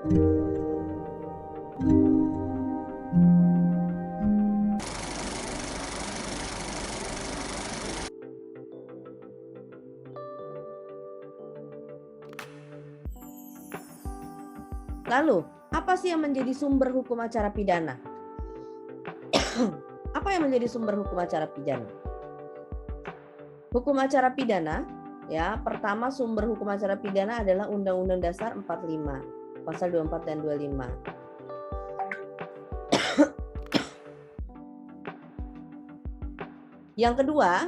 Lalu, apa sih yang menjadi sumber hukum acara pidana? Apa yang menjadi sumber hukum acara pidana? Hukum acara pidana, ya, pertama sumber hukum acara pidana adalah Undang-Undang Dasar 45, pasal 24 dan 25. Yang kedua,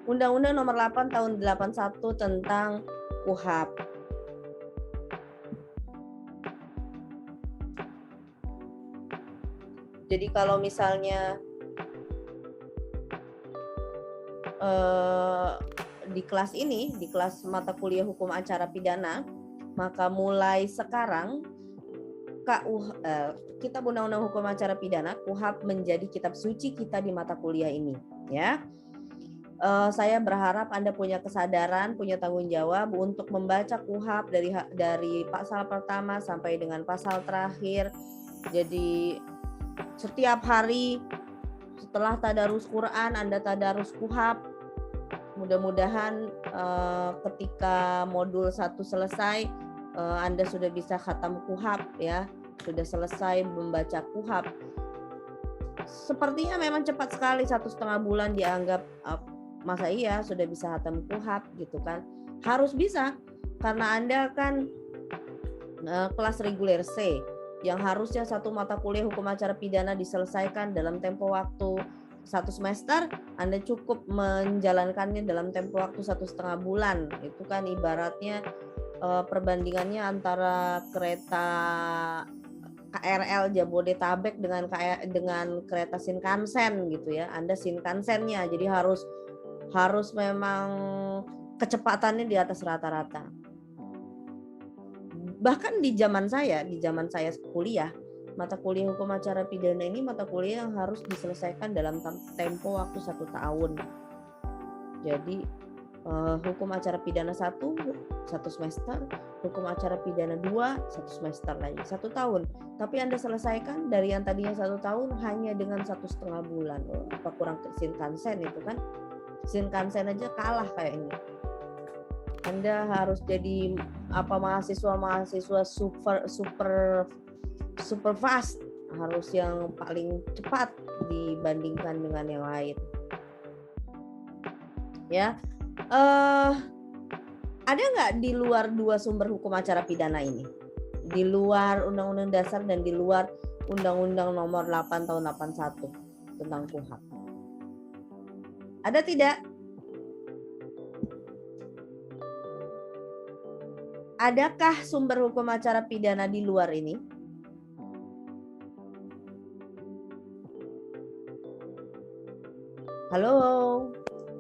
Undang-Undang Nomor 8 Tahun 81 tentang KUHP. Jadi kalau misalnya di kelas ini, di kelas mata kuliah hukum acara pidana, maka mulai sekarang Kitab Undang-Undang Hukum Acara Pidana KUHP menjadi kitab suci kita di mata kuliah ini, ya. Saya berharap Anda punya kesadaran, punya tanggung jawab untuk membaca KUHP dari pasal pertama sampai dengan pasal terakhir. Jadi setiap hari setelah tadarus Quran Anda tadarus KUHP. Mudah-mudahan ketika modul 1 selesai Anda sudah bisa khatam KUHP, ya, sudah selesai membaca KUHP. Sepertinya memang cepat sekali, 1,5 bulan dianggap masa iya sudah bisa khatam KUHP gitu kan. Harus bisa, karena Anda kan kelas reguler C yang harusnya satu mata kuliah hukum acara pidana diselesaikan dalam tempo waktu 1 semester, Anda cukup menjalankannya dalam tempo waktu 1,5 bulan. Itu kan ibaratnya perbandingannya antara kereta KRL Jabodetabek dengan kereta Shinkansen gitu ya. Anda Shinkansennya, jadi harus memang kecepatannya di atas rata-rata. Bahkan di zaman saya kuliah, mata kuliah hukum acara pidana ini mata kuliah yang harus diselesaikan dalam tempo waktu 1 tahun. Jadi hukum acara pidana 1 semester, hukum acara pidana 2 1 semester lagi, 1 tahun. Tapi Anda selesaikan dari yang tadinya 1 tahun hanya dengan 1,5 bulan. Apa kurang Shinkansen itu kan? Shinkansen aja kalah kayaknya. Anda harus jadi mahasiswa super fast, harus yang paling cepat dibandingkan dengan yang lain. Ya, ada nggak di luar 2 sumber hukum acara pidana ini? Di luar Undang-Undang Dasar dan di luar Undang-Undang Nomor 8 Tahun 81 tentang KUHP. Ada tidak? Adakah sumber hukum acara pidana di luar ini? Halo?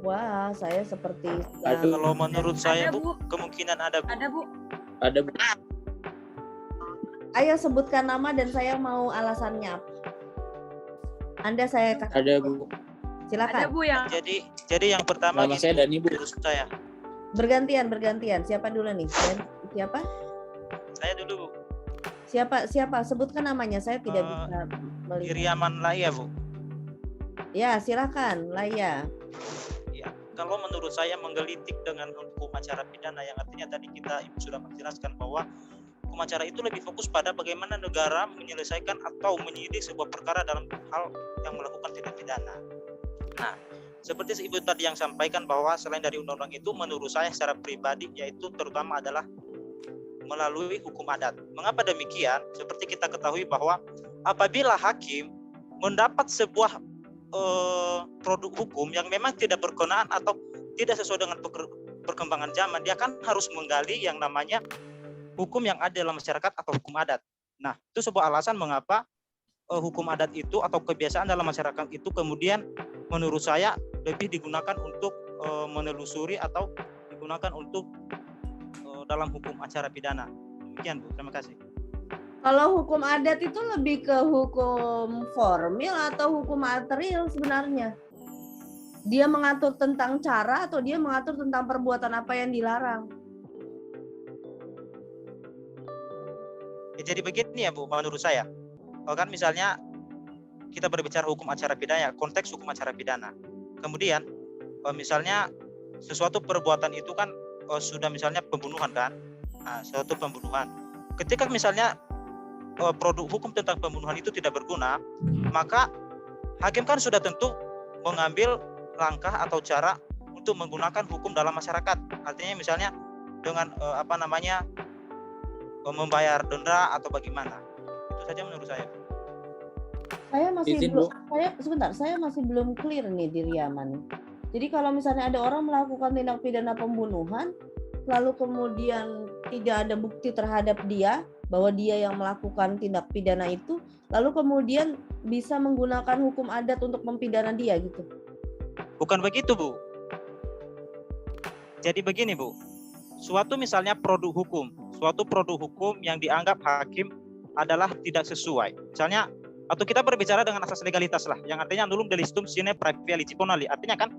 Wah, saya seperti kalau menurut saya, Bu, kemungkinan ada, Bu. Ada, Bu. Ada, Bu. Ayo sebutkan nama dan saya mau alasannya apa. Anda saya kasih. Ada, Bu. Silakan. Ada, Bu, yang Jadi yang pertama Nama saya Dani, Bu. menurut saya. Bergantian. Siapa dulu nih? Siapa? Saya dulu, Bu. Siapa? Sebutkan namanya. Saya tidak bisa melihat. Iriaman Laya, Bu. Ya, silakan, Laya. Ya, kalau menurut saya menggelitik dengan hukum acara pidana yang artinya tadi Ibu sudah menjelaskan bahwa hukum acara itu lebih fokus pada bagaimana negara menyelesaikan atau menyidik sebuah perkara dalam hal yang melakukan tindak pidana. Nah, seperti Ibu tadi yang sampaikan bahwa selain dari undang-undang itu, menurut saya secara pribadi yaitu terutama adalah melalui hukum adat. Mengapa demikian? Seperti kita ketahui bahwa apabila hakim mendapat sebuah produk hukum yang memang tidak berkenaan atau tidak sesuai dengan perkembangan zaman, dia kan harus menggali yang namanya hukum yang ada dalam masyarakat atau hukum adat. Nah, itu sebuah alasan mengapa hukum adat itu atau kebiasaan dalam masyarakat itu kemudian menurut saya lebih digunakan untuk menelusuri atau digunakan untuk dalam hukum acara pidana. Demikian, Bu. Terima kasih. Kalau hukum adat itu lebih ke hukum formil atau hukum material sebenarnya? Dia mengatur tentang cara atau dia mengatur tentang perbuatan apa yang dilarang? Ya, jadi begini ya Bu, menurut saya. Kalau kan misalnya kita berbicara hukum acara pidana, konteks hukum acara pidana. Kemudian misalnya sesuatu perbuatan itu kan sudah misalnya pembunuhan kan, suatu pembunuhan. Ketika misalnya produk hukum tentang pembunuhan itu tidak berguna, maka hakim kan sudah tentu mengambil langkah atau cara untuk menggunakan hukum dalam masyarakat. Artinya misalnya dengan membayar denda atau bagaimana. Itu saja menurut saya. Saya masih belum clear nih di Riaman. Jadi kalau misalnya ada orang melakukan tindak pidana pembunuhan, lalu kemudian tidak ada bukti terhadap dia bahwa dia yang melakukan tindak pidana itu, lalu kemudian bisa menggunakan hukum adat untuk mempidana dia gitu. Bukan begitu, Bu. Jadi begini, Bu. Suatu misalnya produk hukum yang dianggap hakim adalah tidak sesuai. Misalnya, atau kita berbicara dengan asas legalitas lah, yang artinya nullum delictum sine praevia ligiponali. Artinya kan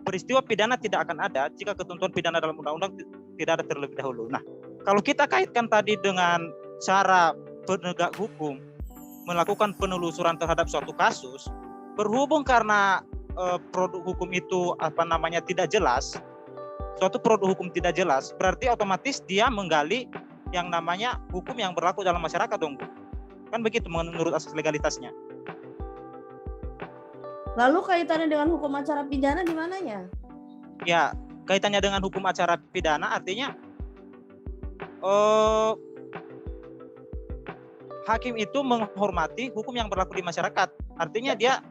peristiwa pidana tidak akan ada jika ketentuan pidana dalam undang-undang tidak ada terlebih dahulu. Nah, kalau kita kaitkan tadi dengan cara penegak hukum melakukan penelusuran terhadap suatu kasus, berhubung karena produk hukum itu tidak jelas, suatu produk hukum tidak jelas, berarti otomatis dia menggali yang namanya hukum yang berlaku dalam masyarakat dong, Bu. Kan begitu menurut asas legalitasnya. Lalu kaitannya dengan hukum acara pidana di mananya? Ya, kaitannya dengan hukum acara pidana artinya hakim itu menghormati hukum yang berlaku di masyarakat. Artinya dia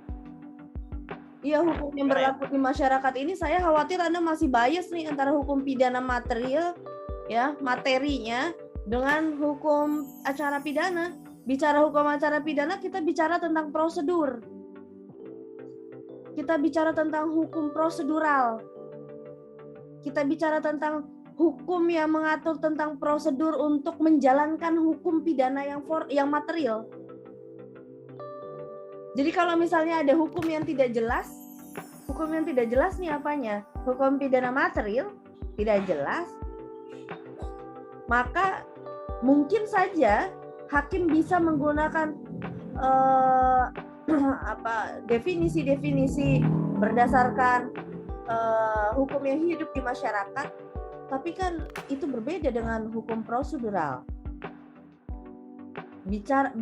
hukum yang berlaku di masyarakat ini, saya khawatir Anda masih bias nih antara hukum pidana material, ya, materinya, dengan hukum acara pidana. Bicara hukum acara pidana, kita bicara tentang prosedur. Kita bicara tentang hukum prosedural. Kita bicara tentang hukum yang mengatur tentang prosedur untuk menjalankan hukum pidana yang material. Jadi kalau misalnya ada hukum yang tidak jelas nih apanya? Hukum pidana material tidak jelas, maka mungkin saja hakim bisa menggunakan definisi-definisi berdasarkan hukum yang hidup di masyarakat, tapi kan itu berbeda dengan hukum prosedural.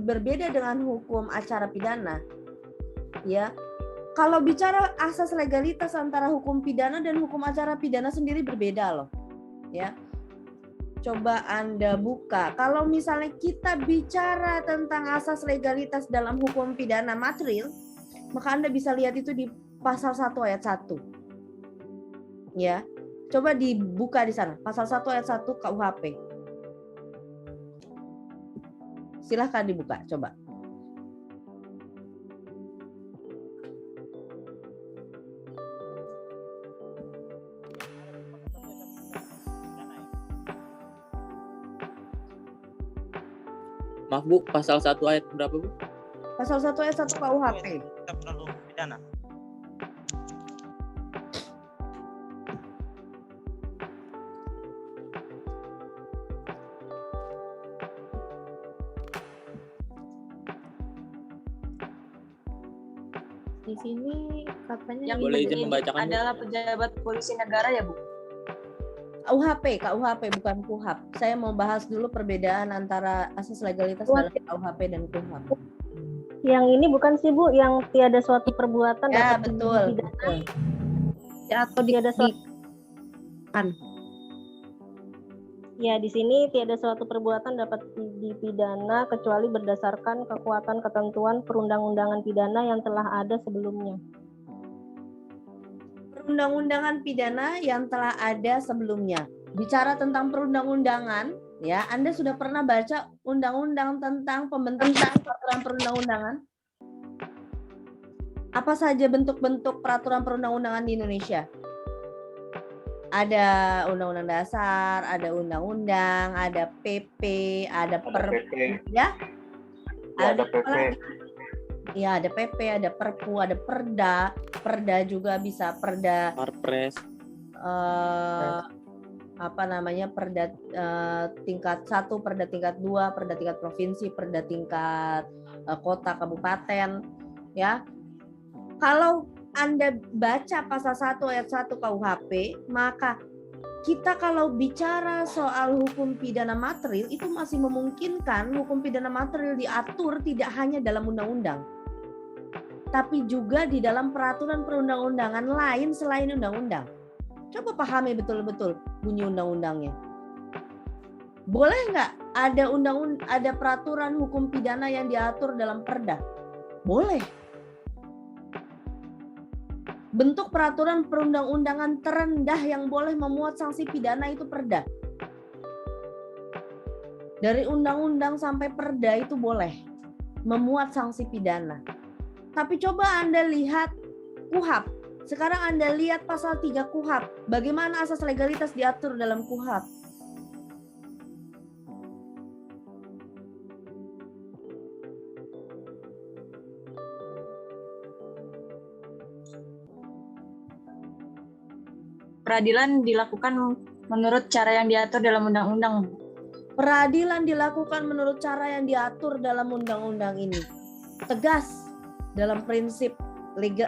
Berbeda dengan hukum acara pidana. Ya, kalau bicara asas legalitas antara hukum pidana dan hukum acara pidana sendiri berbeda loh. Ya, coba Anda buka. Kalau misalnya kita bicara tentang asas legalitas dalam hukum pidana material, maka Anda bisa lihat itu di pasal 1 ayat 1. Ya, coba dibuka di sana. Pasal 1 ayat 1 KUHP. Silahkan dibuka, coba. Maaf Bu, pasal 1 ayat berapa Bu? Pasal 1 ayat 1 KUHP. Kita perlu pidana. Di sini katanya yang boleh izin membacakan adalah pejabat polisi negara ya Bu? KUHP bukan KUHAP. Saya mau bahas dulu perbedaan antara asas legalitas dalam KUHP dan KUHAP. Yang ini bukan sih Bu, yang tiada suatu perbuatan ya, dapat betul. Ya, atau tiada suatu Ya, di sini tiada suatu perbuatan dapat dipidana kecuali berdasarkan kekuatan ketentuan perundang-undangan pidana yang telah ada sebelumnya. Perundang-undangan pidana yang telah ada sebelumnya. Bicara tentang perundang-undangan, ya, Anda sudah pernah baca undang-undang tentang pembentukan peraturan perundang-undangan? Apa saja bentuk-bentuk peraturan perundang-undangan di Indonesia? Ada undang-undang dasar, ada undang-undang, ada PP, ada Perpu, ya? Ada PP. Ya, ada PP, ada Perpu, ada Perda juga bisa Perda. Perpres. Perda tingkat 1, perda tingkat 2, perda tingkat provinsi, perda tingkat kota, kabupaten, ya. Kalau Anda baca pasal 1 ayat 1 KUHP, maka kita kalau bicara soal hukum pidana material itu masih memungkinkan hukum pidana material diatur tidak hanya dalam undang-undang, tapi juga di dalam peraturan perundang-undangan lain selain undang-undang. Coba pahami betul-betul bunyi undang-undangnya. Boleh nggak ada peraturan hukum pidana yang diatur dalam perda? Boleh. Bentuk peraturan perundang-undangan terendah yang boleh memuat sanksi pidana itu perda. Dari undang-undang sampai perda itu boleh memuat sanksi pidana. Tapi coba Anda lihat KUHP. Sekarang Anda lihat pasal 3 KUHP. Bagaimana asas legalitas diatur dalam KUHP? Peradilan dilakukan menurut cara yang diatur dalam undang-undang. Peradilan dilakukan menurut cara yang diatur dalam undang-undang ini. Tegas dalam prinsip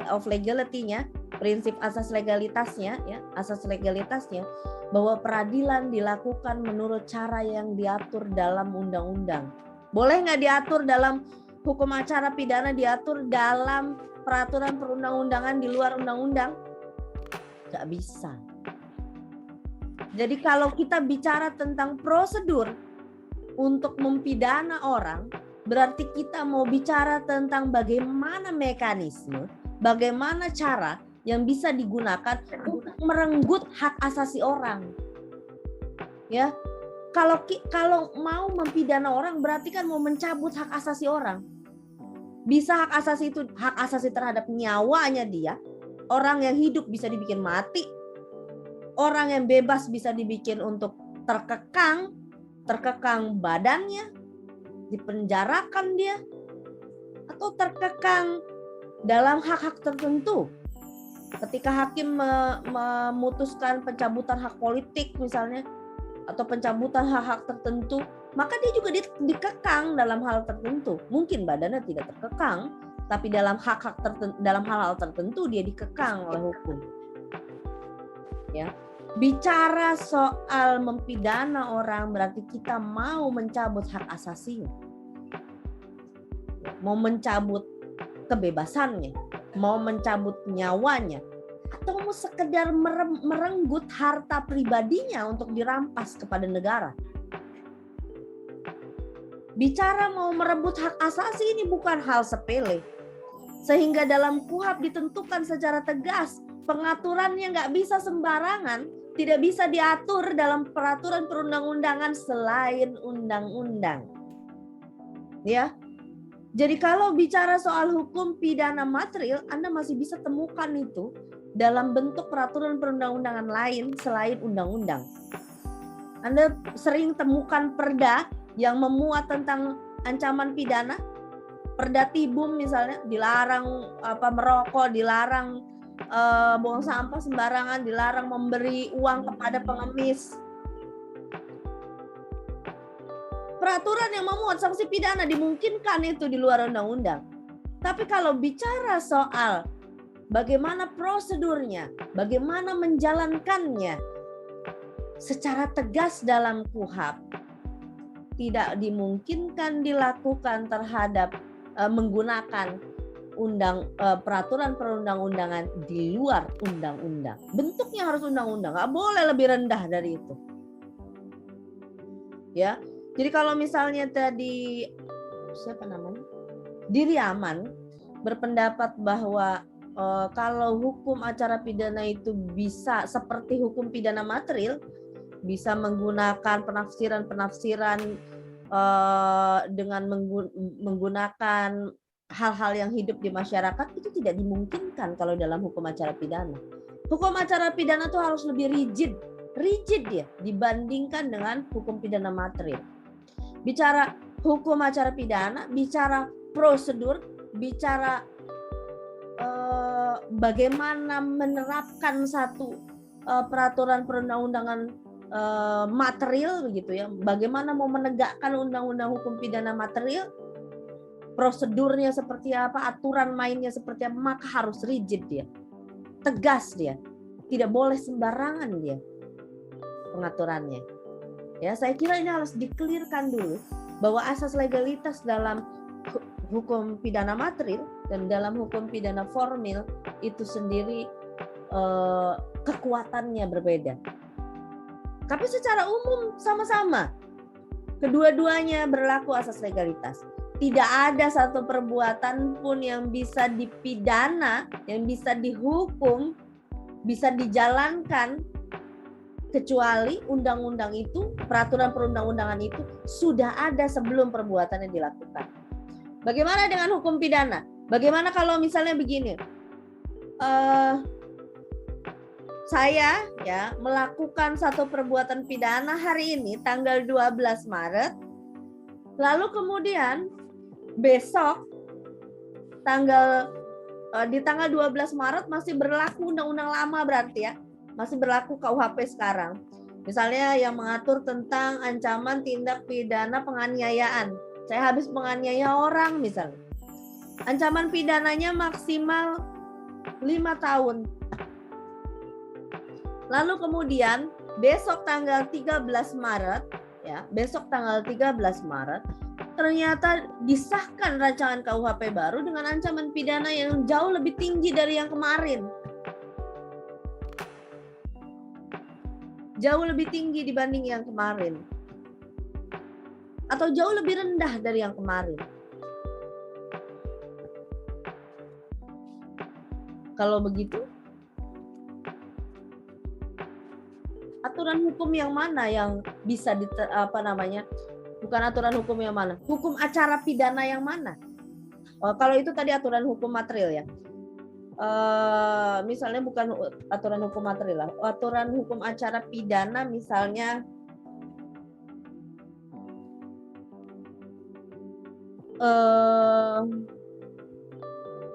of legality-nya, prinsip asas legalitasnya, ya, asas legalitasnya, bahwa peradilan dilakukan menurut cara yang diatur dalam undang-undang. Boleh nggak diatur dalam hukum acara pidana, diatur dalam peraturan perundang-undangan di luar undang-undang? Nggak bisa. Jadi kalau kita bicara tentang prosedur untuk mempidana orang, berarti kita mau bicara tentang bagaimana mekanisme, bagaimana cara yang bisa digunakan untuk merenggut hak asasi orang. Ya, kalau mau mempidana orang berarti kan mau mencabut hak asasi orang. Bisa hak asasi terhadap nyawanya dia. Orang yang hidup bisa dibikin mati. Orang yang bebas bisa dibikin untuk terkekang badannya, dipenjarakan dia, atau terkekang dalam hak-hak tertentu. Ketika hakim memutuskan pencabutan hak politik misalnya, atau pencabutan hak-hak tertentu, maka dia juga dikekang dalam hal tertentu. Mungkin badannya tidak terkekang, tapi dalam dalam hal-hal tertentu dia dikekang oleh hukum. Ya, bicara soal mempidana orang berarti kita mau mencabut hak asasinya, mau mencabut kebebasannya, mau mencabut nyawanya, atau mau sekedar merenggut harta pribadinya untuk dirampas kepada negara. Bicara mau merebut hak asasi ini bukan hal sepele. Sehingga dalam KUHP ditentukan secara tegas, pengaturannya nggak bisa sembarangan, tidak bisa diatur dalam peraturan perundang-undangan selain undang-undang. Ya. Jadi kalau bicara soal hukum pidana material, Anda masih bisa temukan itu dalam bentuk peraturan perundang-undangan lain selain undang-undang. Anda sering temukan perda yang memuat tentang ancaman pidana, perda Tibum misalnya, dilarang merokok, dilarang buang sampah sembarangan, dilarang memberi uang kepada pengemis. Peraturan yang memuat sanksi pidana dimungkinkan itu di luar undang-undang. Tapi kalau bicara soal bagaimana prosedurnya, bagaimana menjalankannya secara tegas dalam KUHP, tidak dimungkinkan dilakukan terhadap menggunakan peraturan perundang-undangan di luar undang-undang. Bentuknya harus undang-undang, nggak boleh lebih rendah dari itu. Ya, jadi kalau misalnya tadi Diri Aman berpendapat bahwa kalau hukum acara pidana itu bisa seperti hukum pidana material, bisa menggunakan penafsiran-penafsiran dengan menggunakan hal-hal yang hidup di masyarakat, itu tidak dimungkinkan kalau dalam hukum acara pidana. Hukum acara pidana itu harus lebih rigid ya dibandingkan dengan hukum pidana material. Bicara hukum acara pidana, bicara prosedur, bicara bagaimana menerapkan satu peraturan perundang-undangan material begitu ya. Bagaimana mau menegakkan undang-undang hukum pidana material, prosedurnya seperti apa, aturan mainnya seperti apa, maka harus rigid dia, tegas dia, tidak boleh sembarangan dia pengaturannya. Ya, saya kira ini harus dikelirkan dulu bahwa asas legalitas dalam hukum pidana material dan dalam hukum pidana formil itu sendiri kekuatannya berbeda. Tapi secara umum sama-sama. Kedua-duanya berlaku asas legalitas. Tidak ada satu perbuatan pun yang bisa dipidana, yang bisa dihukum, bisa dijalankan kecuali undang-undang itu, peraturan perundang-undangan itu sudah ada sebelum perbuatan yang dilakukan. Bagaimana dengan hukum pidana? Bagaimana kalau misalnya begini? Saya ya melakukan satu perbuatan pidana hari ini tanggal 12 Maret, lalu kemudian besok di tanggal 12 Maret masih berlaku undang-undang lama berarti ya, masih berlaku KUHP sekarang. Misalnya yang mengatur tentang ancaman tindak pidana penganiayaan. Saya habis menganiaya orang misalnya. Ancaman pidananya maksimal 5 tahun. Lalu kemudian besok tanggal 13 Maret ya, besok tanggal 13 Maret ternyata disahkan rancangan KUHP baru dengan ancaman pidana yang jauh lebih tinggi dari yang kemarin. Jauh lebih tinggi dibanding yang kemarin. Atau jauh lebih rendah dari yang kemarin. Kalau begitu, aturan hukum yang mana yang bisa bukan aturan hukum yang mana, hukum acara pidana yang mana? Kalau itu tadi aturan hukum material ya, misalnya bukan aturan hukum material lah, aturan hukum acara pidana misalnya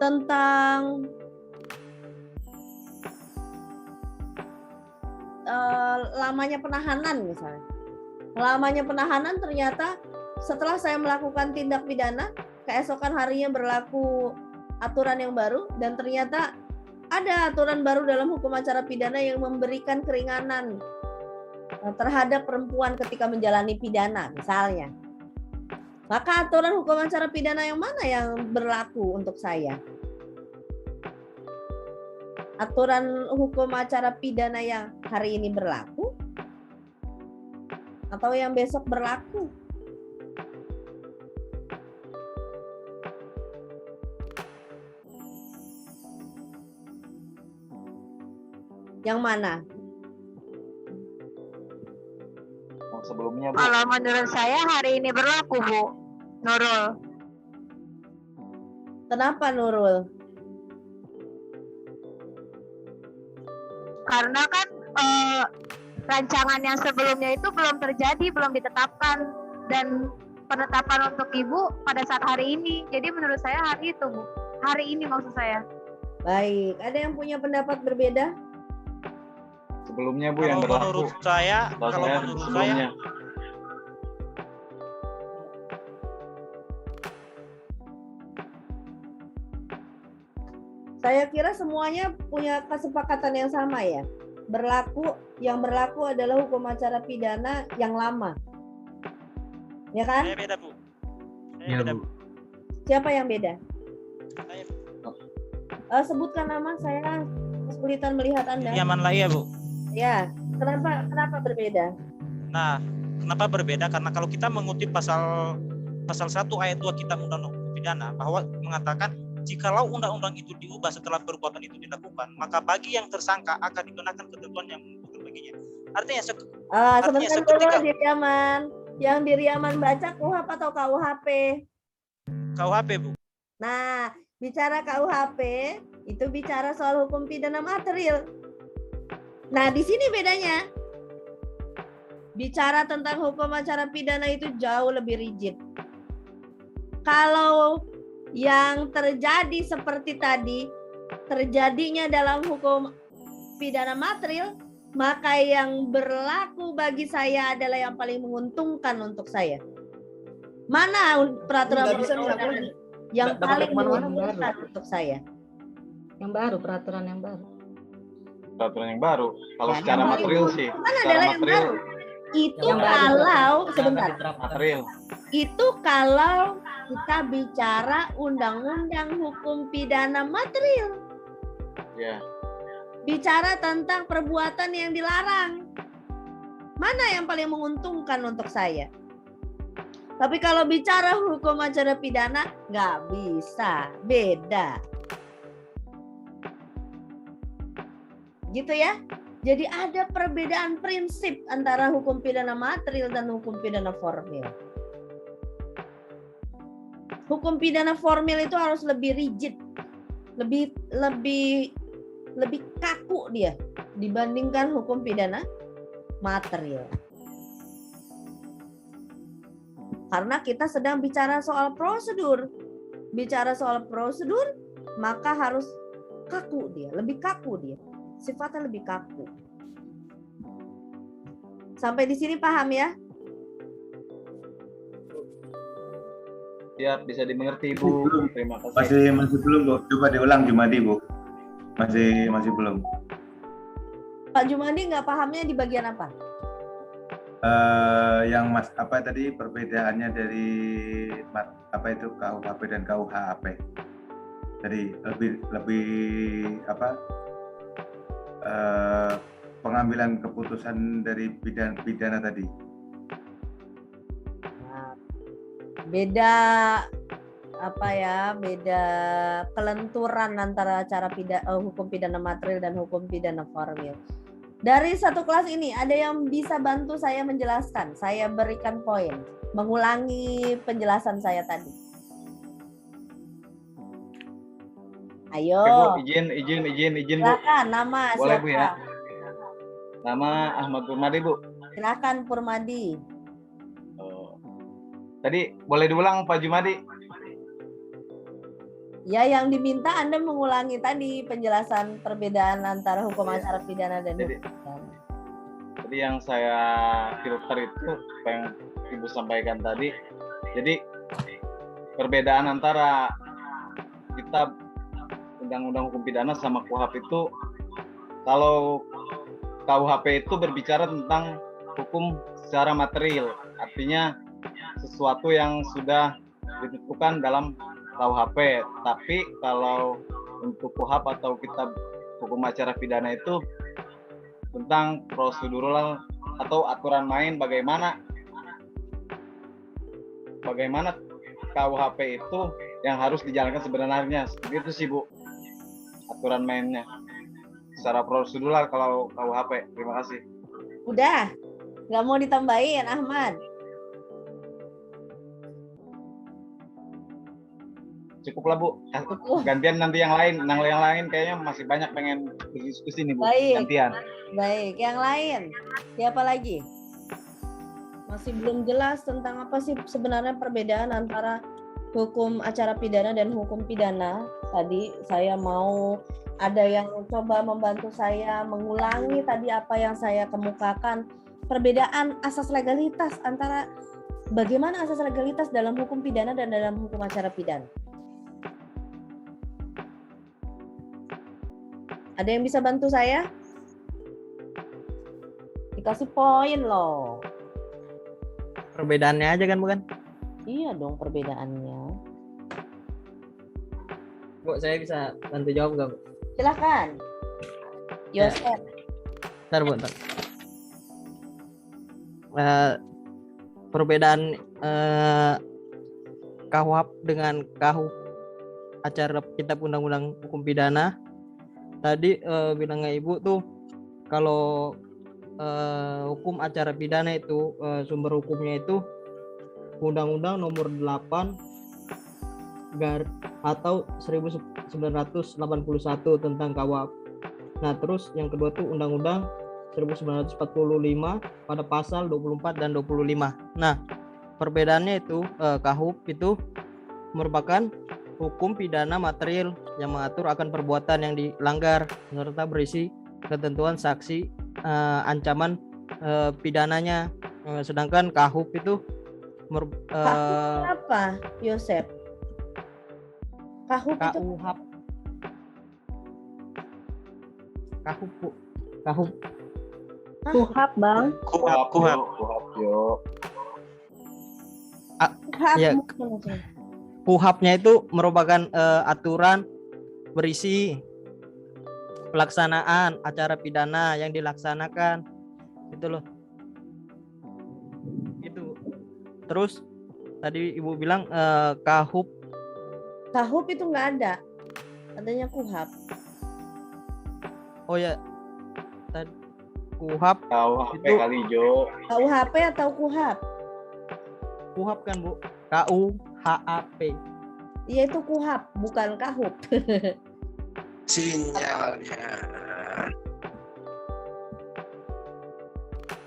tentang lamanya penahanan misalnya. Lamanya penahanan ternyata setelah saya melakukan tindak pidana, keesokan harinya berlaku aturan yang baru dan ternyata ada aturan baru dalam hukum acara pidana yang memberikan keringanan terhadap perempuan ketika menjalani pidana misalnya. Maka aturan hukum acara pidana yang mana yang berlaku untuk saya? Aturan hukum acara pidana yang hari ini berlaku atau yang besok berlaku? Yang mana? Yang sebelumnya, Bu. Kalau menurut saya hari ini berlaku, Bu. Nurul. Kenapa Nurul? Karena kan rancangan yang sebelumnya itu belum terjadi, belum ditetapkan, dan penetapan untuk ibu pada saat hari ini. Jadi menurut saya hari itu, Bu. Hari ini maksud saya. Baik, ada yang punya pendapat berbeda? Sebelumnya, Bu, yang berlaku. Menurut saya, kalau saya menurut sebelumnya. Saya kira semuanya punya kesepakatan yang sama ya. Yang berlaku adalah hukum acara pidana yang lama. Ya kan? saya beda, Bu. Saya Iya, beda, Bu. Bu. Siapa yang beda? Saya Sebutkan nama, saya kesulitan melihat Anda. nyaman lah ya, Bu. Ya, kenapa berbeda? Nah, kenapa berbeda? Karena kalau kita mengutip pasal 1 ayat 2 Kitab Undang-Undang Hukum Pidana bahwa mengatakan jikalau undang-undang itu diubah setelah perbuatan itu dilakukan, maka bagi yang tersangka akan dikenakan ketentuan yang menentukan baginya. Artinya Sebentar dulu Diriaman. Yang Diriaman baca KUHP atau KUHP? KUHP, Bu. Nah, bicara KUHP itu bicara soal hukum pidana material. Nah, di sini bedanya. Bicara tentang hukum acara pidana itu jauh lebih rigid. Kalau yang terjadi seperti tadi, terjadinya dalam hukum pidana material, maka yang berlaku bagi saya adalah yang paling menguntungkan untuk saya. Mana peraturan Nggak bisa nih, aku perundangan lagi yang dapat paling kemana-mana menguntungkan untuk saya? Yang baru, peraturan yang baru. Peraturan yang baru. Kalau Ya, secara yang material paling sih, menguntungkan secara adalah yang material baru. Itu Yang baru, kalau Yang sebentar. akan diterapkan. material. Itu kalau kita bicara undang-undang hukum pidana material. Ya. Bicara tentang perbuatan yang dilarang. Mana yang paling menguntungkan untuk saya? Tapi kalau bicara hukum acara pidana, nggak bisa. Beda. Gitu ya. Jadi ada perbedaan prinsip antara hukum pidana material dan hukum pidana formil. Hukum pidana formil itu harus lebih rigid, lebih kaku dia dibandingkan hukum pidana material. Karena kita sedang bicara soal prosedur. Bicara soal prosedur, maka harus kaku dia, lebih kaku dia. Sifatnya lebih kaku. Sampai di sini paham ya? Siap, bisa dimengerti Bu. Terima kasih. Masih belum Bu. Coba diulang Jumadi Bu. Masih belum. Pak Jumadi nggak pahamnya di bagian apa? Yang Mas apa tadi perbedaannya dari apa itu KUHP dan KUHAP? Jadi lebih apa? Pengambilan keputusan dari pidana tadi. Beda apa ya? Beda kelenturan antara cara hukum pidana material dan hukum pidana formil. Dari satu kelas ini ada yang bisa bantu saya menjelaskan? Saya berikan poin, mengulangi penjelasan saya tadi. Ayo. Oke, Bu, izin Bu. Silakan, nama Boleh, siapa? Bu, ya? Nama Ahmad Purmadi Bu. Silakan Purmadi. Tadi boleh diulang Pak Jumadi? Ya, yang diminta Anda mengulangi tadi penjelasan perbedaan antara hukum acara pidana dan hukum pidana. Jadi yang saya filter itu apa yang Ibu sampaikan tadi. Jadi perbedaan antara kitab Undang-Undang Hukum Pidana sama KUHP itu, kalau KUHP itu berbicara tentang hukum secara material, artinya sesuatu yang sudah ditentukan dalam KUHP. Tapi kalau untuk KUHP atau kitab hukum acara pidana itu tentang prosedural atau aturan main, bagaimana KUHP itu yang harus dijalankan sebenarnya. Begitu sih Bu, aturan mainnya secara prosedural kalau KUHP. Terima kasih. Udah, nggak mau ditambahin Ahmad? Cukup lah Bu. Gantian nanti yang lain. Yang lain kayaknya masih banyak pengen berdiskusi nih Bu. Baik. Gantian. Baik, yang lain siapa lagi? Masih belum jelas tentang apa sih sebenarnya perbedaan antara hukum acara pidana dan hukum pidana. Tadi saya mau ada yang coba membantu saya mengulangi tadi apa yang saya kemukakan, perbedaan asas legalitas antara bagaimana asas legalitas dalam hukum pidana dan dalam hukum acara pidana. Ada yang bisa bantu saya? Dikasih poin loh. Perbedaannya aja kan bukan? Iya dong perbedaannya. Bu, saya bisa bantu jawab nggak Bu? Silakan. Yosef. Ntar Bu, ntar. Perbedaan KUHP dengan KUHP acara kitab undang-undang hukum pidana. Tadi bilangnya Ibu tuh kalau hukum acara pidana itu sumber hukumnya itu Undang-Undang Nomor 8 atau 1981 tentang KUHP. Nah, terus yang kedua tuh Undang-Undang 1945 pada pasal 24 dan 25. Nah, perbedaannya itu KUHP itu merupakan hukum pidana material yang mengatur akan perbuatan yang dilanggar serta berisi ketentuan saksi ancaman pidananya. Sedangkan KUHP itu Apa, Yosep? KUHP itu KUHP Bu. KUHP KUHP, Bang. Kuhap. Yo. KUHP. Ya. KUHP-nya itu merupakan aturan berisi pelaksanaan acara pidana yang dilaksanakan, gitu loh. Itu. Terus tadi Ibu bilang KUHP. KUHP itu nggak ada, adanya KUHP. Oh ya, tadi KUHP KUHP Itu- kali Jo. KUHP atau KUHP? KUHP kan Bu, KUHAP. Iya itu KUHP, bukan KUHP. Sinyalnya.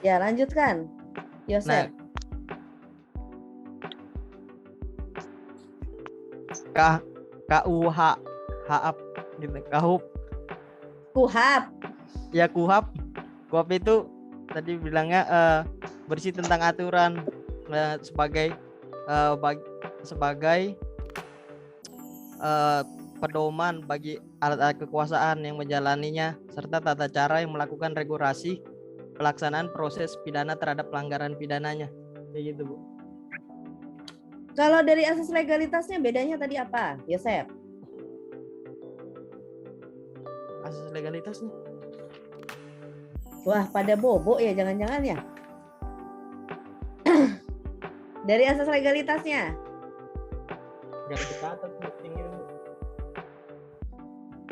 Ya lanjutkan, Yosep. KUHAP gitu, KUHP. KUHP. Ya KUHP itu tadi bilangnya berisi tentang aturan sebagai pedoman bagi alat-alat kekuasaan yang menjalaninya serta tata cara yang melakukan regulasi pelaksanaan proses pidana terhadap pelanggaran pidananya. Kayak gitu, Bu. Kalau dari asas legalitasnya bedanya tadi apa, Yosep? Asas legalitasnya. Wah, pada bobo ya jangan-jangan ya. Dari asas legalitasnya. Gak dicatat, Bu. Ini, Bu.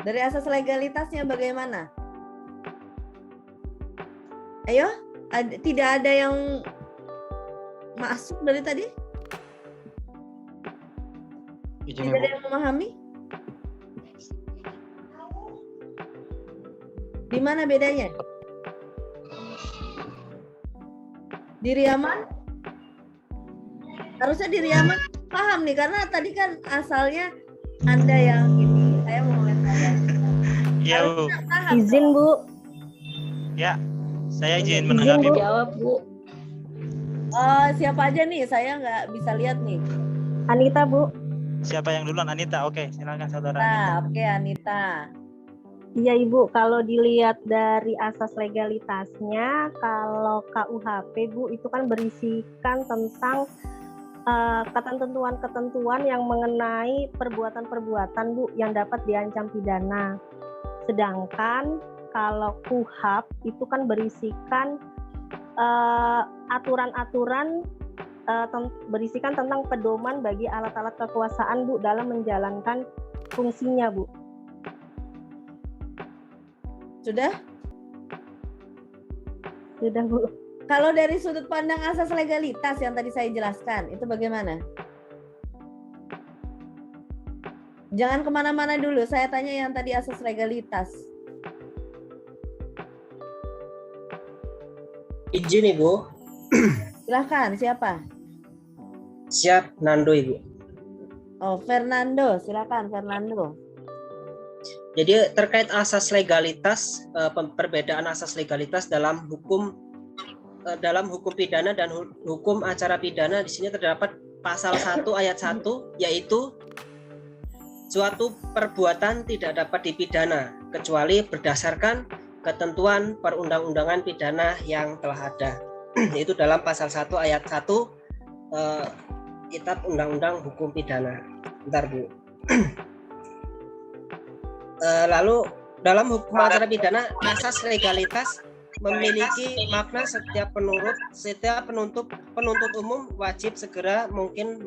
Dari asas legalitasnya bagaimana? Ayo, tidak ada yang masuk dari tadi? Tidak ada yang memahami? Di mana bedanya? Di Riaman? Harusnya di Riaman paham nih, karena tadi kan asalnya Anda yang ini, saya mau ngeliat. Iya, Bu. Paham. Izin, Bu. Ya, saya izin Izin, menanggapi, Bu. Bu. Jawab, Bu. Siapa aja nih? Saya nggak bisa lihat nih. Anita, Bu. Siapa yang duluan? Anita. Oke, silakan saudara Anita. Nah, oke Anita. Iya Ibu, kalau dilihat dari asas legalitasnya, kalau KUHP Bu itu kan berisikan tentang ketentuan-ketentuan yang mengenai perbuatan-perbuatan Bu yang dapat diancam pidana. Sedangkan kalau KUHP itu kan berisikan aturan-aturan berisikan tentang pedoman bagi alat-alat kekuasaan Bu dalam menjalankan fungsinya Bu. Sudah? Sudah Bu. Kalau dari sudut pandang asas legalitas yang tadi saya jelaskan, itu bagaimana? Jangan kemana-mana dulu, saya tanya yang tadi asas legalitas. Izin Ibu. Silahkan, siapa? Siap, Nando Ibu. Oh, Fernando, silakan Fernando. Jadi terkait asas legalitas, perbedaan asas legalitas dalam hukum pidana dan hukum acara pidana, di sini terdapat pasal 1 ayat 1, yaitu suatu perbuatan tidak dapat dipidana kecuali berdasarkan ketentuan perundang-undangan pidana yang telah ada. Itu dalam pasal 1 ayat 1 Kitab Undang-Undang Hukum Pidana. Bentar Bu. Lalu dalam hukum acara pidana, asas legalitas memiliki makna setiap penuntut umum wajib segera mungkin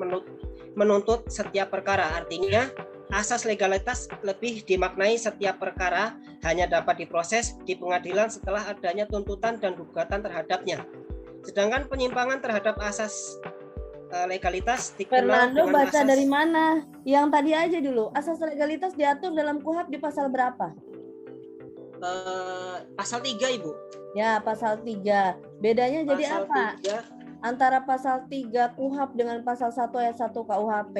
menuntut setiap perkara. Artinya asas legalitas lebih dimaknai setiap perkara hanya dapat diproses di pengadilan setelah adanya tuntutan dan gugatan terhadapnya. Sedangkan penyimpangan terhadap asas legalitas dikenal Fernando dengan baca asas dari mana? Yang tadi aja dulu. Asas legalitas diatur dalam KUHP di pasal berapa? pasal 3 Ibu. Ya, pasal 3. Bedanya jadi Pasal apa? 3 Antara pasal 3 KUHP dengan pasal 1 ayat 1 KUHP.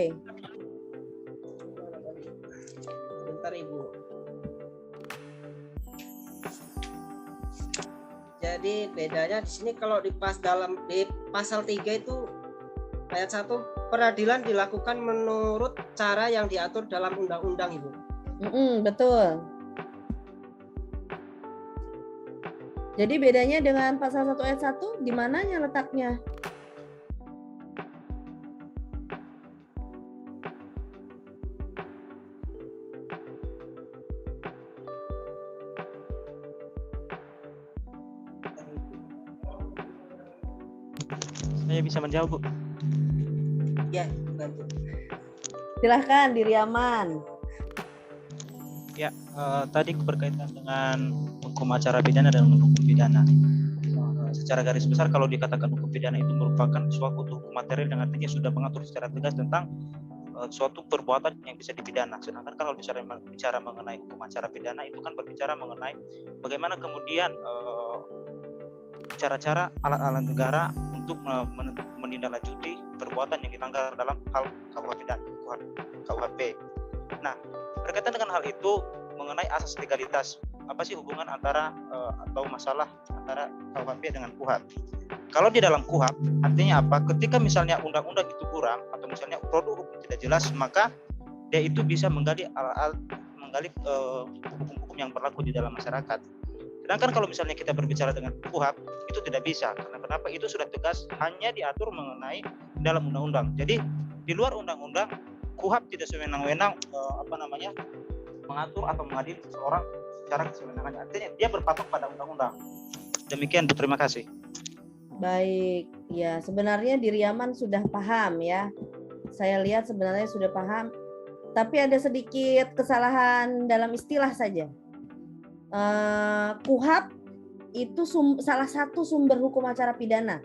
Bentar Ibu. Jadi bedanya di sini kalau di pasal 3 itu ayat 1, peradilan dilakukan menurut cara yang diatur dalam undang-undang, Ibu. Betul. Jadi bedanya dengan pasal 1 ayat 1 di mananya letaknya? Saya bisa menjawab, Bu. Ya, bantu. Silahkan Diriaman. Ya, tadi berkaitan dengan hukum acara pidana dan hukum pidana. Secara garis besar kalau dikatakan hukum pidana itu merupakan suatu hukum material yang artinya sudah mengatur secara tegas tentang suatu perbuatan yang bisa dipidana. Sedangkan kalau bicara mengenai hukum acara pidana itu kan berbicara mengenai bagaimana kemudian cara-cara alat-alat negara untuk menindaklanjuti perbuatan yang dilanggar dalam hal KUHP. Nah, berkaitan dengan hal itu mengenai asas legalitas, apa sih hubungan antara atau masalah antara KUHP dengan KUHAP? Kalau di dalam KUHAP artinya apa? Ketika misalnya undang-undang itu kurang atau misalnya produk hukum tidak jelas, maka dia itu bisa menggali hukum-hukum yang berlaku di dalam masyarakat. Sedangkan kalau misalnya kita berbicara dengan KUHAP itu tidak bisa. Karena kenapa? Itu sudah tegas hanya diatur mengenai dalam undang-undang. Jadi di luar undang-undang KUHAP tidak sewenang-wenang mengatur atau mengadili seseorang secara kesewenangannya. Artinya dia berpatok pada undang-undang. Demikian, Bu. Terima kasih. Baik, ya sebenarnya Diriaman sudah paham ya. Saya lihat sebenarnya sudah paham. Tapi ada sedikit kesalahan dalam istilah saja. KUHAP itu salah satu sumber hukum acara pidana,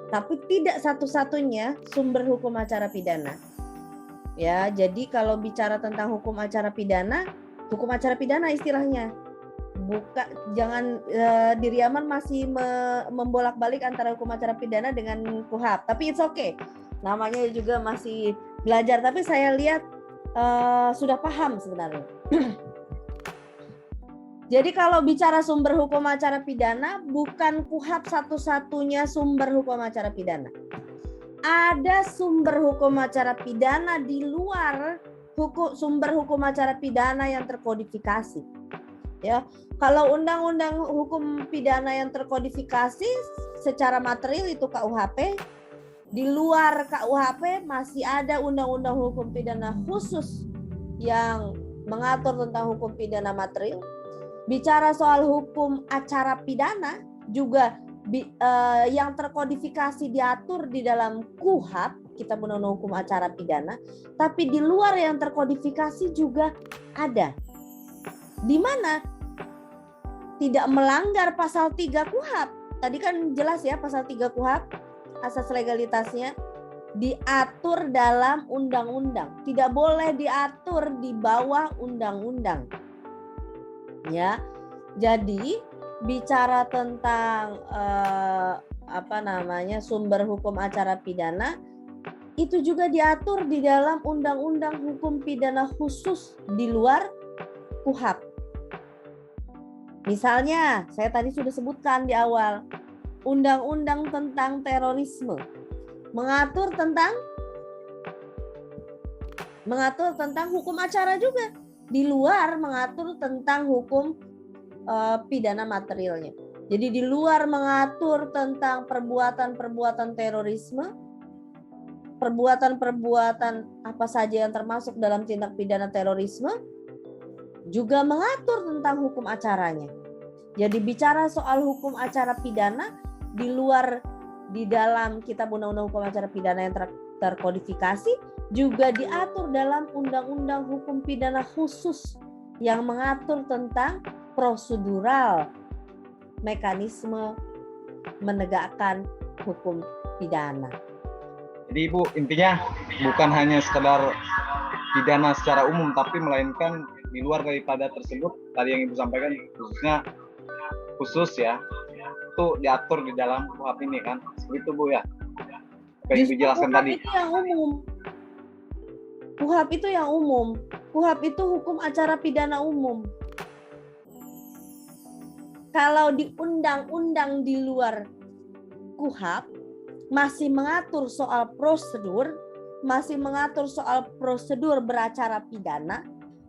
tapi tidak satu-satunya sumber hukum acara pidana. Ya, jadi kalau bicara tentang hukum acara pidana istilahnya. Jangan Diriaman masih membolak-balik antara hukum acara pidana dengan KUHAP, tapi it's okay. Namanya juga masih belajar, tapi saya lihat sudah paham sebenarnya. Jadi kalau bicara sumber hukum acara pidana, bukan KUHAP satu-satunya sumber hukum acara pidana. Ada sumber hukum acara pidana di luar sumber hukum acara pidana yang terkodifikasi. Ya, kalau undang-undang hukum pidana yang terkodifikasi secara material itu KUHP, di luar KUHP masih ada undang-undang hukum pidana khusus yang mengatur tentang hukum pidana material. Bicara soal hukum acara pidana juga yang terkodifikasi diatur di dalam KUHAP, Kitab Undang-Undang Hukum Acara Pidana, tapi di luar yang terkodifikasi juga ada. Di mana tidak melanggar pasal 3 KUHAP. Tadi kan jelas ya pasal 3 KUHAP, asas legalitasnya diatur dalam undang-undang, tidak boleh diatur di bawah undang-undang. Ya, jadi bicara tentang sumber hukum acara pidana itu juga diatur di dalam undang-undang hukum pidana khusus di luar KUHAP. Misalnya, saya tadi sudah sebutkan di awal, undang-undang tentang terorisme mengatur tentang hukum acara juga. Di luar mengatur tentang hukum pidana materialnya. Jadi di luar mengatur tentang perbuatan-perbuatan terorisme, perbuatan-perbuatan apa saja yang termasuk dalam tindak pidana terorisme, juga mengatur tentang hukum acaranya. Jadi bicara soal hukum acara pidana di luar di dalam Kitab Undang-Undang Hukum Acara Pidana yang terkodifikasi juga diatur dalam Undang-Undang Hukum Pidana Khusus yang mengatur tentang prosedural mekanisme menegakkan hukum pidana. Jadi Ibu, intinya bukan hanya sekedar pidana secara umum, tapi melainkan di luar daripada tersebut tadi yang Ibu sampaikan, khususnya khusus ya, itu diatur di dalam KUHAP ini kan, begitu Bu ya? Apa yang Ibu jelaskan tadi? Itu yang umum. KUHAP itu yang umum. KUHAP itu hukum acara pidana umum. Kalau di undang-undang di luar KUHP masih mengatur soal prosedur, masih mengatur soal prosedur beracara pidana,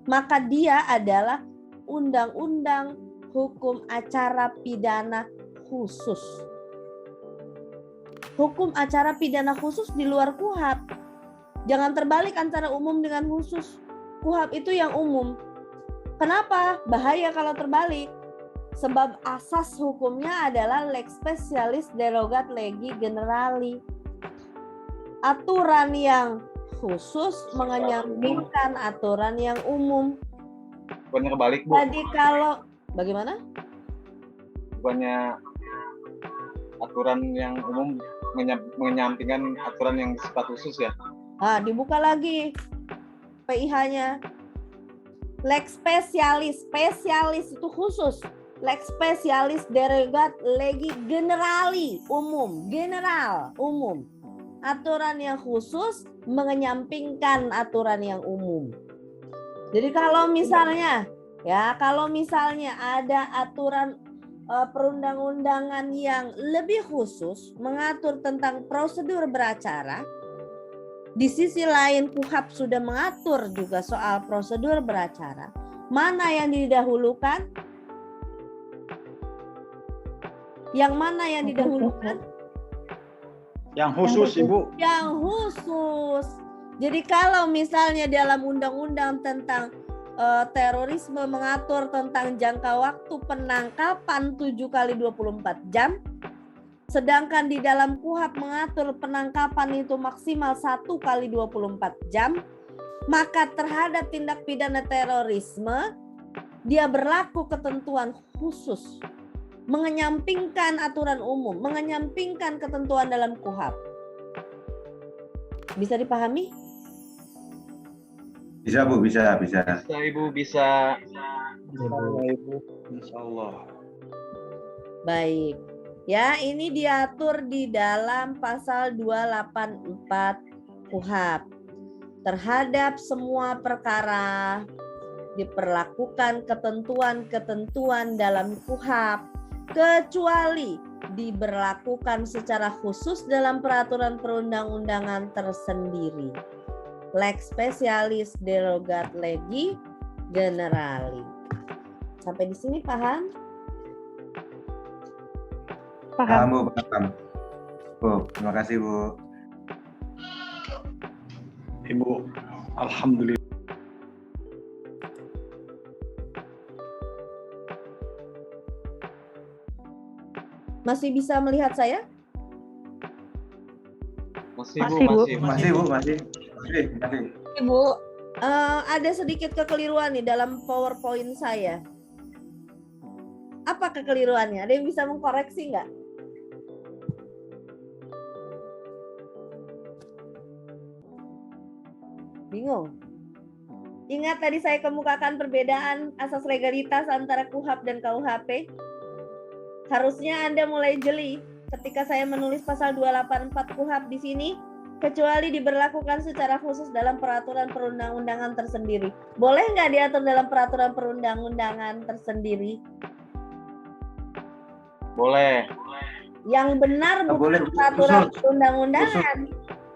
maka dia adalah undang-undang hukum acara pidana khusus. Hukum acara pidana khusus di luar KUHP. Jangan terbalik antara umum dengan khusus. KUHP itu yang umum. Kenapa? Bahaya kalau terbalik. Sebab asas hukumnya adalah lex specialis derogat legi generali. Aturan yang khusus menyampingkan aturan yang umum. Bukannya kebalik, Bu. Jadi kalau bagaimana? Bukannya aturan yang umum menyampingkan aturan yang bersifat khusus ya? Nah, dibuka lagi PIH-nya. Lex specialis, spesialis itu khusus. Lex specialis derogat legi generali, umum, general, umum. Aturan yang khusus menyampingkan aturan yang umum. Jadi kalau misalnya ada aturan perundang-undangan yang lebih khusus mengatur tentang prosedur beracara, di sisi lain KUHP sudah mengatur juga soal prosedur beracara. Mana yang didahulukan? Yang mana yang didahulukan? Yang khusus, Ibu. Yang khusus. Jadi kalau misalnya dalam undang-undang tentang terorisme mengatur tentang jangka waktu penangkapan 7 kali 24 jam, sedangkan di dalam KUHP mengatur penangkapan itu maksimal 1 kali 24 jam, maka terhadap tindak pidana terorisme dia berlaku ketentuan khusus, menyampingkan aturan umum, menyampingkan ketentuan dalam KUHP. Bisa dipahami? Bisa, Bu, bisa. Bisa, Ibu, bisa. Ibu. Insyaallah. Baik. Ya, ini diatur di dalam pasal 284 KUHP. Terhadap semua perkara diperlakukan ketentuan-ketentuan dalam KUHP kecuali diberlakukan secara khusus dalam peraturan perundang-undangan tersendiri. Lex specialis derogat legi generali. Sampai di sini paham? Paham, Bu, paham. Bu, terima kasih, Bu. Ibu, alhamdulillah. Masih bisa melihat saya? Masih, Bu. Masih. Ibu, ada sedikit kekeliruan nih dalam PowerPoint saya. Apa kekeliruannya? Ada yang bisa mengkoreksi nggak? Bingung? Ingat tadi saya kemukakan perbedaan asas legalitas antara KUHP dan KUHP? Harusnya Anda mulai jeli ketika saya menulis pasal 284 KUHP di sini, kecuali diberlakukan secara khusus dalam peraturan perundang-undangan tersendiri. Boleh nggak diatur dalam peraturan perundang-undangan tersendiri? Boleh. Yang benar bukan peraturan perundang-undangan.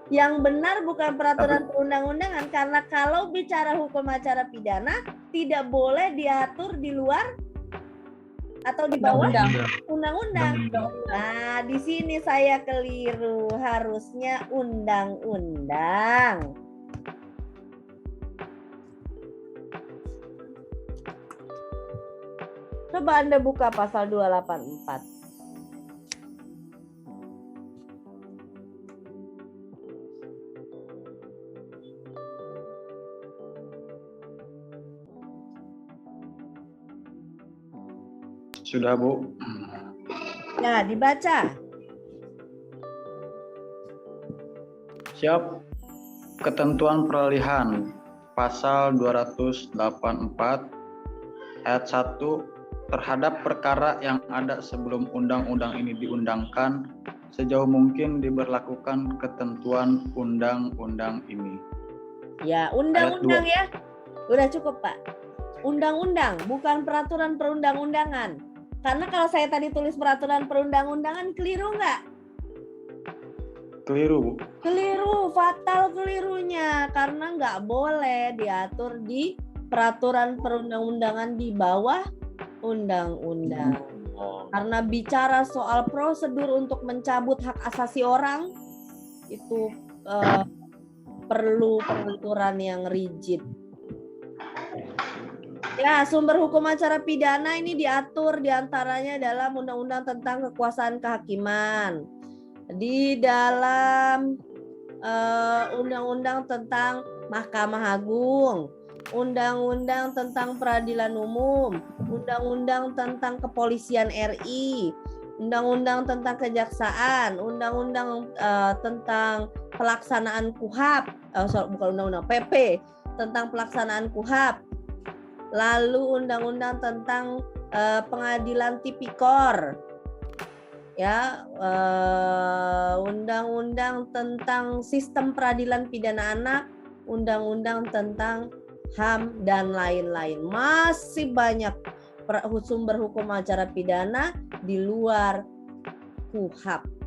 Yang benar bukan peraturan perundang-undangan, karena kalau bicara hukum acara pidana tidak boleh diatur di luar atau di bawah undang-undang. Nah, di sini saya keliru, harusnya undang-undang. Coba Anda buka pasal 284. Sudah, Bu. Ya, dibaca. Siap. Ketentuan peralihan pasal 284 ayat 1 terhadap perkara yang ada sebelum undang-undang ini diundangkan sejauh mungkin diberlakukan ketentuan undang-undang ini. Ya, undang-undang ya. Udah cukup, Pak. Undang-undang, bukan peraturan perundang-undangan. Karena kalau saya tadi tulis peraturan perundang-undangan, keliru nggak? Keliru, Bu. Keliru, fatal kelirunya. Karena nggak boleh diatur di peraturan perundang-undangan di bawah undang-undang. Karena bicara soal prosedur untuk mencabut hak asasi orang, itu perlu peraturan yang rigid. Ya, sumber hukum acara pidana ini diatur diantaranya dalam Undang-Undang tentang Kekuasaan Kehakiman, di dalam Undang-Undang tentang Mahkamah Agung, Undang-Undang tentang Peradilan Umum, Undang-Undang tentang Kepolisian RI, Undang-Undang tentang Kejaksaan, Undang-Undang tentang pelaksanaan KUHAP, bukan Undang-Undang PP, tentang pelaksanaan KUHAP, lalu Undang-Undang tentang Pengadilan Tipikor, ya, Undang-Undang tentang Sistem Peradilan Pidana Anak, Undang-Undang tentang HAM, dan lain-lain. Masih banyak sumber hukum acara pidana di luar KUHAP.